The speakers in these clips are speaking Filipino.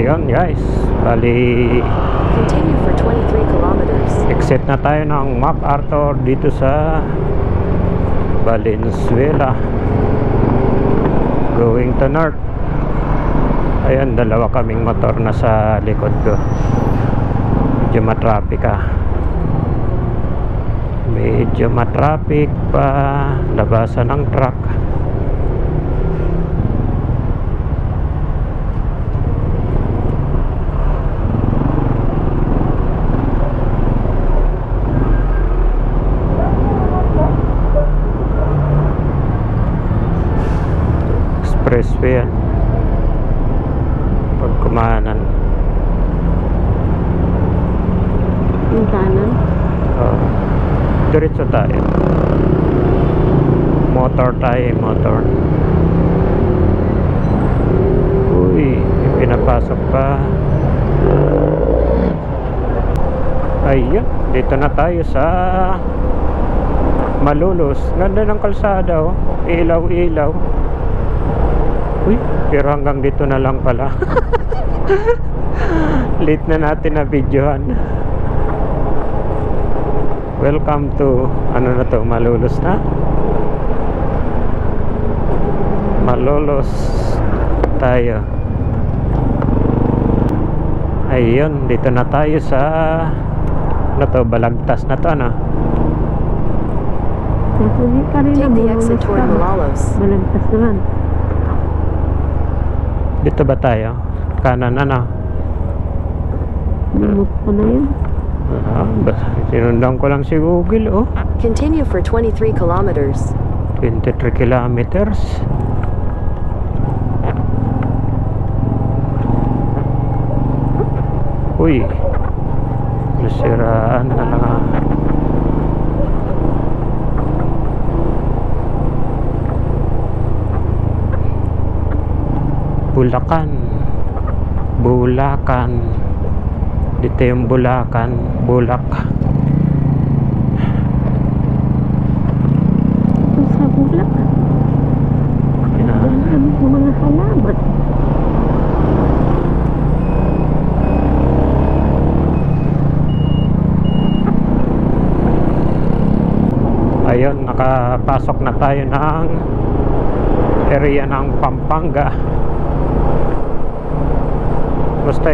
Ayun guys, bali Continue for 23 kilometers. exit na tayo ng MacArthur dito sa Valenzuela, going to north. Ayan, dalawa kaming motor na sa likod ko. Medyo matraffic medyo matraffic pa, labasan ng truck. Expressway yan, pagkumanan. Yung kanan. Diretso tayo, motor tayo, motor. Uy, may pinapasok pa. Ayun, dito na tayo sa Malolos. Ganda ng kalsada, oh. Ilaw-ilaw. Uy, pero hanggang dito na lang pala. Late na natin na videohan. Welcome to, ano na to, Malolos na? Malolos tayo. Ayun, dito na tayo sa, ano to, Balagtas na to, ano? Take the exit toward Malolos. Balagtas naman. Dito ba tayo? Kanan, ano? Lumot ko na yun. Sinundan ko lang si Google, oh. Continue for 23 kilometers. 23 kilometers. Uy, nasiraan na lang. Bulacan. Dito yung Bulak. Ito sa Bulak. Ang mga halaman. Ayun, nakapasok na tayo ng area ng Pampanga. Basta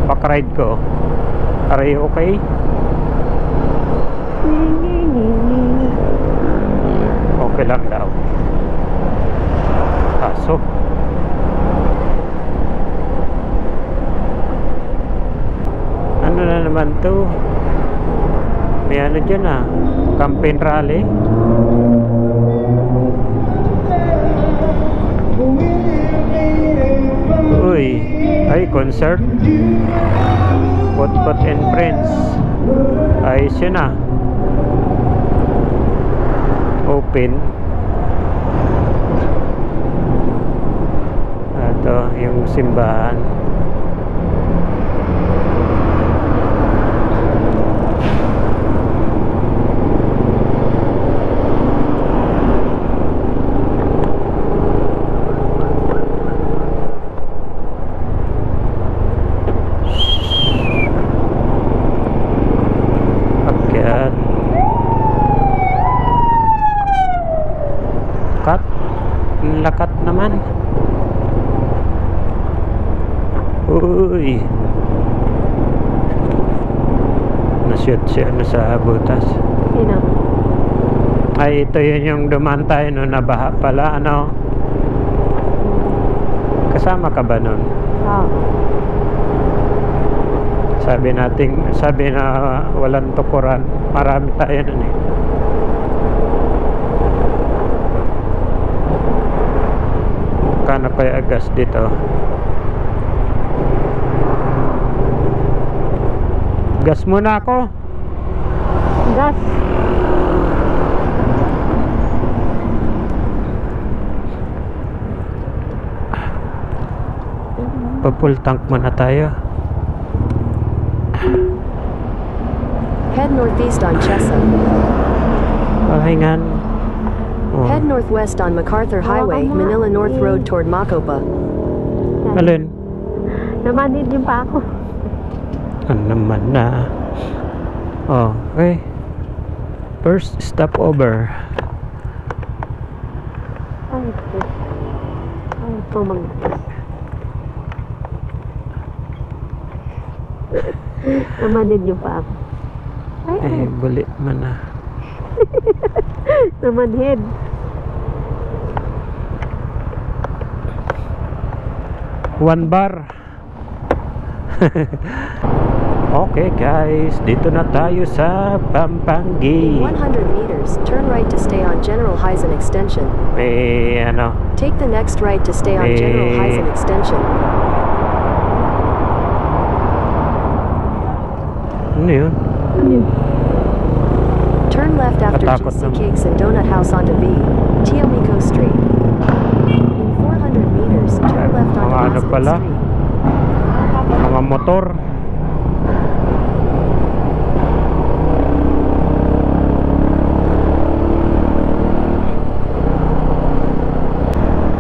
back ride ko. Are you okay? Okay lang daw. Pasok. Ano na naman to? May ano dyan, campaign rally. Uy, ay concert. Pot and Friends. Ayos yun, open. Ito yung simbahan. Lakat naman. Uy, na-shoot siya sa butas. Sino? Ay, ito yun yung dumaan tayo no, nabaha pala, ano? Kasama ka ba nun? Oo. Sabi na walang tukuran. Marami tayo nun eh. Kano kaya gas dito? Gas muna ako. Gas. Pa-full tank muna tayo. Head northeast on Chesa. Pahingan. Oh. Head northwest on MacArthur Highway, Manila North Road toward Macopa. Alin? Namanid yung pa ako. Ano naman na. Okay. First stopover. Ay, pumanggas. Namanid yung pa ako. Ay, Buli man na. namanid. One bar. Okay guys, dito na tayo sa In Pampanggi. 100 meters, turn right to stay on General Hyzen Extension. May ano, Take the next right to stay on General Hyzen Extension. ano yun? Turn left after Katakot GC naman. Cakes and Donut House onto V. Tiomiko Street. In 400 meters, turn left onto Mga ano Mazatlán pala? Street. Mga motor.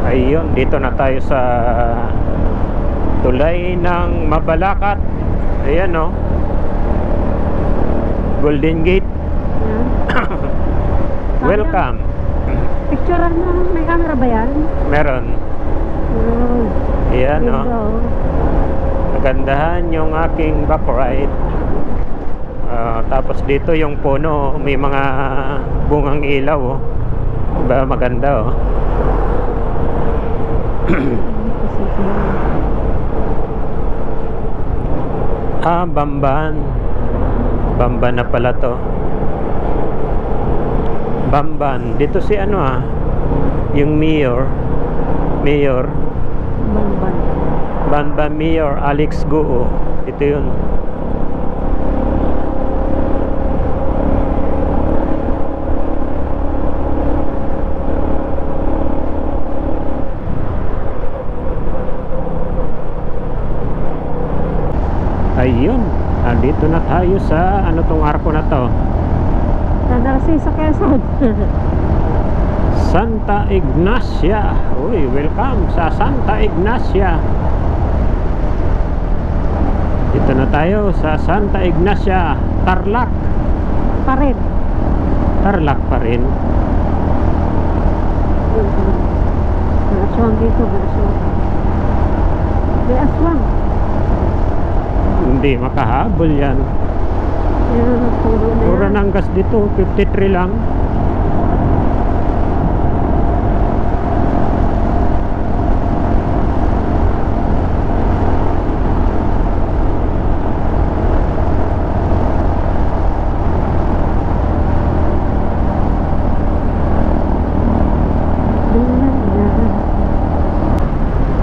Ayun, dito na tayo sa tulay ng Mabalacat. Ayan o. Golden Gate. Welcome. Picture na, may camera ba yan? Meron. Ayan o. Nagandahan yung aking back ride. Tapos dito yung puno, may mga bungang ilaw oh. Diba maganda oh. Bamban. Bamban na pala to. Bamban. Dito si ano yung mayor. Bamban. Bamban Mayor Alex Goo. Ito yun. Ayun, dito na tayo sa ano tong arko na to. Nadarasi sa Quezon. Santa Ignacia. Uy, welcome sa Santa Ignacia. Dito na tayo sa Santa Ignacia, Tarlac. Pa rin. Tarlac pa rin. May aswang dito, may aswang. May aswang. Hindi makahabol yan. Yan ang puno na Mura yan. ng gas dito, 53 lang.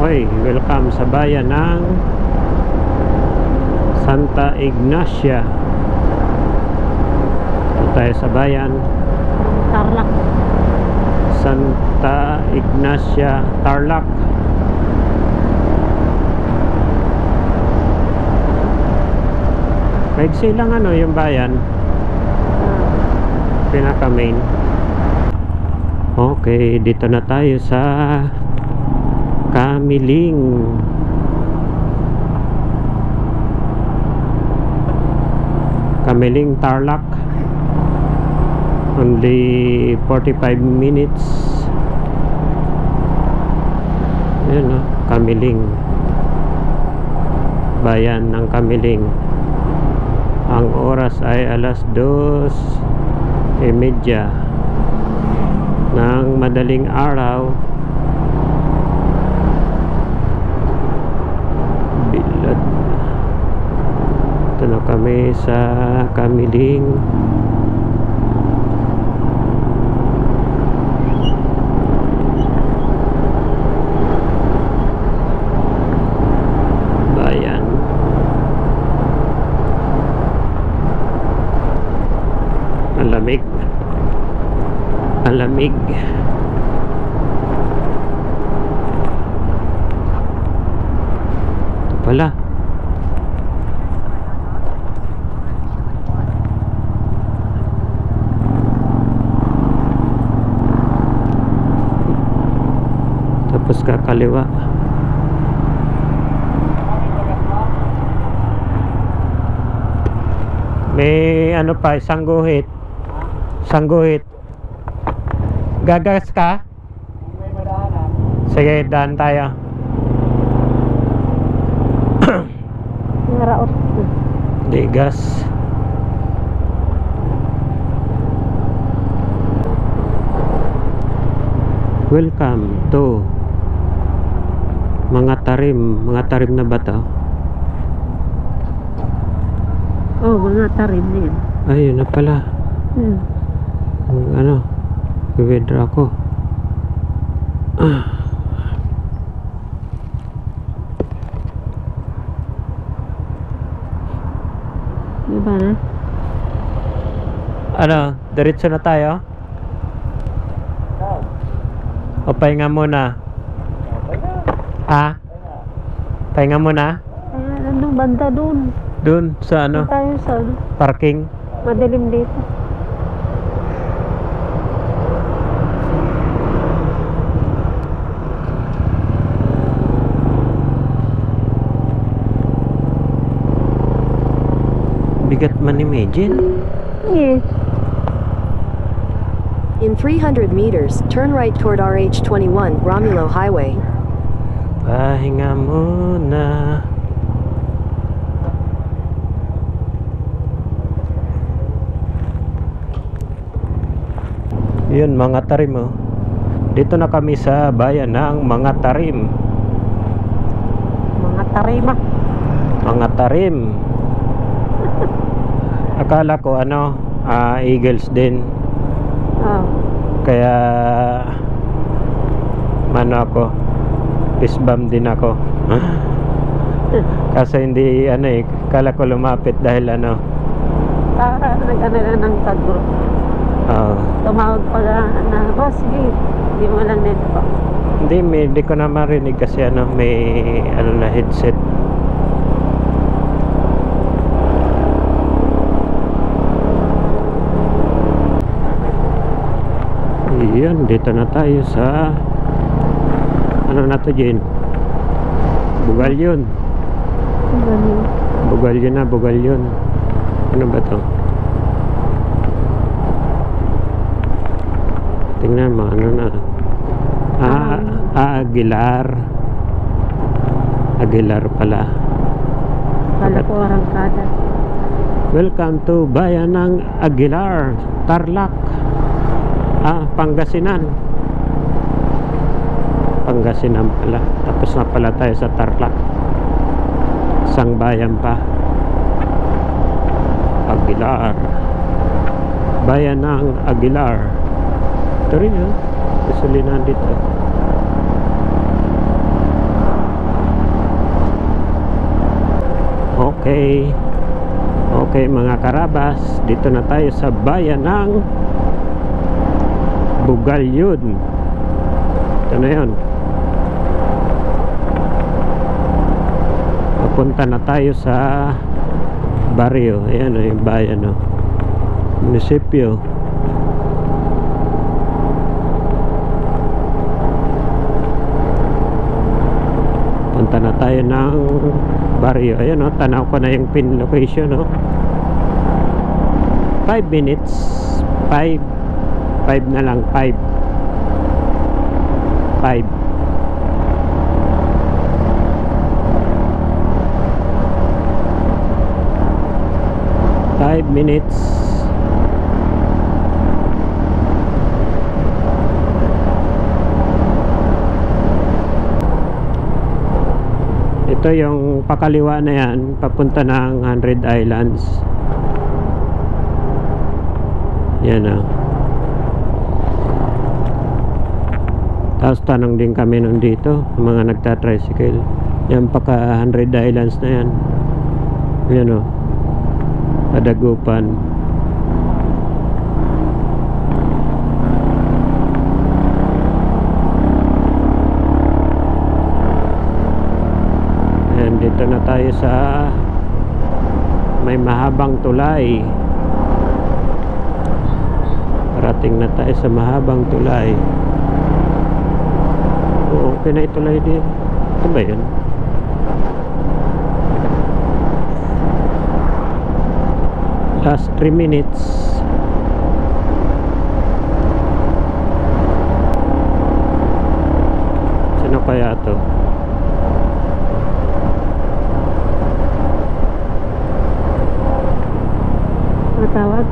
Oy, welcome sa bayan ng Santa Ignacia. Ito tayo sa bayan Tarlac. Santa Ignacia, Tarlac. Maigsi lang ano yung bayan, pinaka main. Okay, dito na tayo sa Kamiling. Kamiling, Tarlac. Only 45 minutes. Ayan o, Kamiling. Bayan ng Kamiling. Ang oras ay alas 2:30 ng madaling araw. Bilad. Ito na kami sa Kamiling. Bayan. Ang lamig. Ang lamig. Ito pala. Tapos kakaliwa. May ano pa, isang guhit. Isang guhit. Gagas ka? May madaanan. Sige, daan tayo. Naraot. Di gas. Welcome to mga tarim na ba to? Oh, mga tarim din. Ayun na pala. Ano, withdraw ko. Diba na? Ano, diretso na tayo? O pahinga muna? Ha? Pahinga muna? Ay, anong banda dun? Dun sa ano? Tayo sa ano? Parking? Madilim dito. Bigat man imagine. Yes. In 300 meters, turn right toward RH21 Romulo Highway. Pahinga muna. Yun, mga tarim oh. Dito na kami sa bayan ng mga tarim. Mga tarima. Mga tarim. Akala ko ano, Eagles din. Oh. Kaya ako, fist bump din ako. Kasi hindi ano eh, kala ko lumapit dahil ano. Nag-ano lang ng tagro. Tumawag pala na, boss, sige. Hindi mo lang nito pa. Hindi ko na marinig kasi ano, may ano na headset. Yan, dito na tayo sa ano na to, Jen? Bugalyon. Bugalyon na, Bugalyon. Ano ba to? Tingnan mo, ano na? Aguilar. Aguilar pala. Kala ko Arangkada. Welcome to bayan ng Aguilar, Tarlac. Pangasinan. Pangasinan pala. Tapos na pala tayo sa Tarlac. Isang bayan pa. Aguilar. Bayan ng Aguilar. Ito rin yun. Gasolinahan dito. Okay. Okay mga karabas. Dito na tayo sa bayan ng Bugalyon. Ito na yun. Papunta na tayo sa baryo. Ayan o yung bayan o. Munisipyo. Punta na tayo ng baryo. Ayan o, tanaw ko na yung pin location o. 5 minutes. 5 na lang, 5 minutes. Ito yung pakaliwa na yan, papunta ng 100 Islands. Yan o. Tapos tanong din kami nun dito, mga nagta-tricycle. Yan paka 100 Islands na yan. Yan o. Padagupan. Ayan, dito na tayo sa may mahabang tulay. Parating na tayo sa mahabang tulay. Okay na itulay din. Ito ba yun? Last 3 minutes. Sino kaya to? Matawag.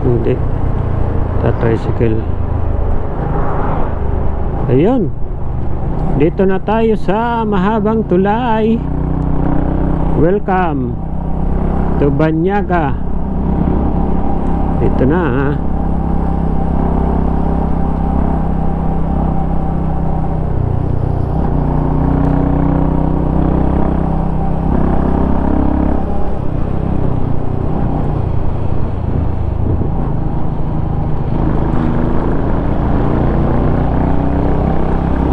Hindi. Tricycle. Ayun. Dito na tayo sa mahabang tulay. Welcome to Banyaga. Dito na ha.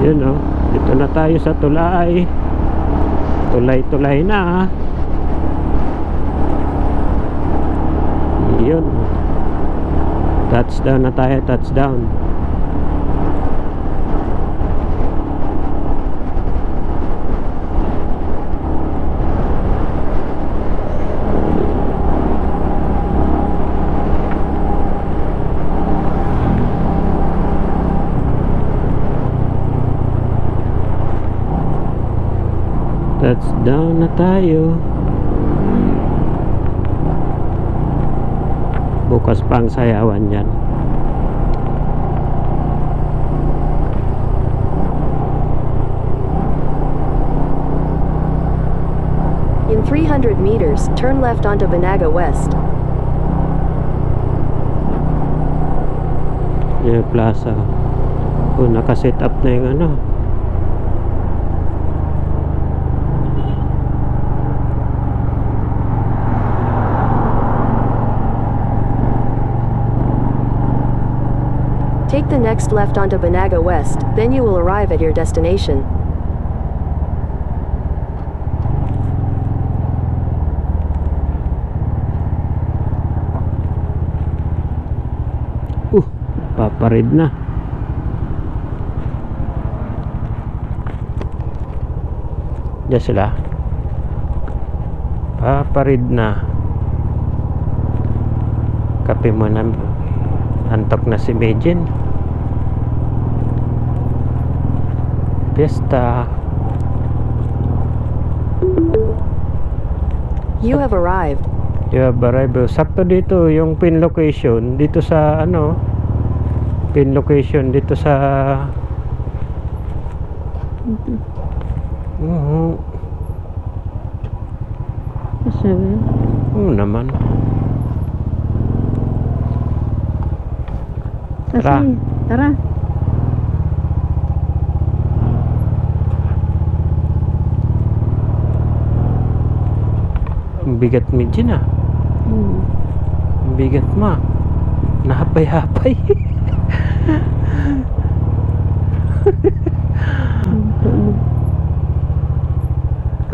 Yun o. Dito na tayo sa tulay. Tulay-tulay na ha. Yun. Touchdown na tayo, touchdown. Touchdown na tayo. Bukas pa ang sayawan yan. In 300 meters, turn left onto Banaga West. Yung plaza. Nakaset up na yung ano. Take the next left onto Banaga West, then you will arrive at your destination. Paparid na. Diyan sila. Paparid na. Kape mo na. Antok na si Beijing. Fiesta. You have arrived. You have arrived. Sakto dito yung pin location dito sa ano, pin location dito sa naman. Tara. Tara. Ang bigat medyo na. Ang bigat ma. Nahapay-hapay.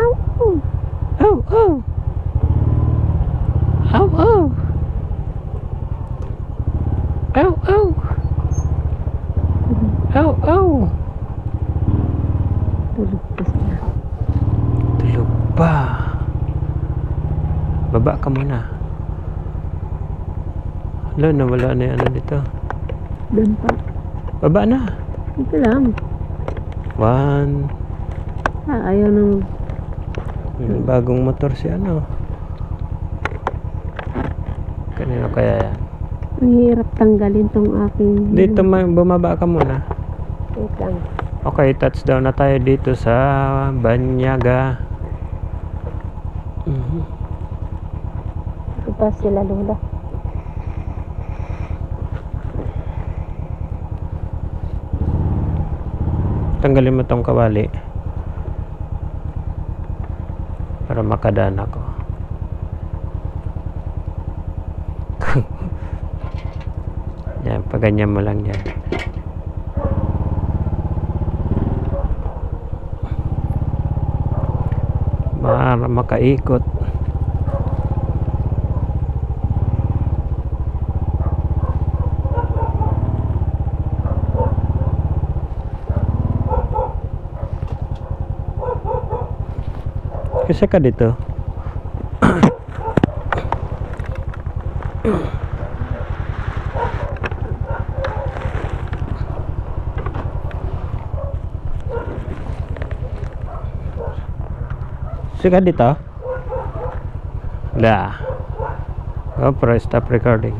Oh, oh. Oh, oh. Oh, oh. Oh, oh. Tulog pa sila. Tulog pa. Baba ka muna. Wala na, wala na yung ano dito. Doon pa. Baba na. Ito lang. 1. Ayaw nang Yung bagong motor si ano. Kanino kaya yan? ang hirap tanggalin tong aking Dito bumaba ka muna. wait lang. Okay, touchdown na tayo dito sa Banyaga. Ito pa sila Lola. Tanggalin mo tong kawali para makadaan ako. Yan, paganyan mo lang yan. Para makaikot. Kasi ka dito. Sige dito. Da. Go, press stop recording.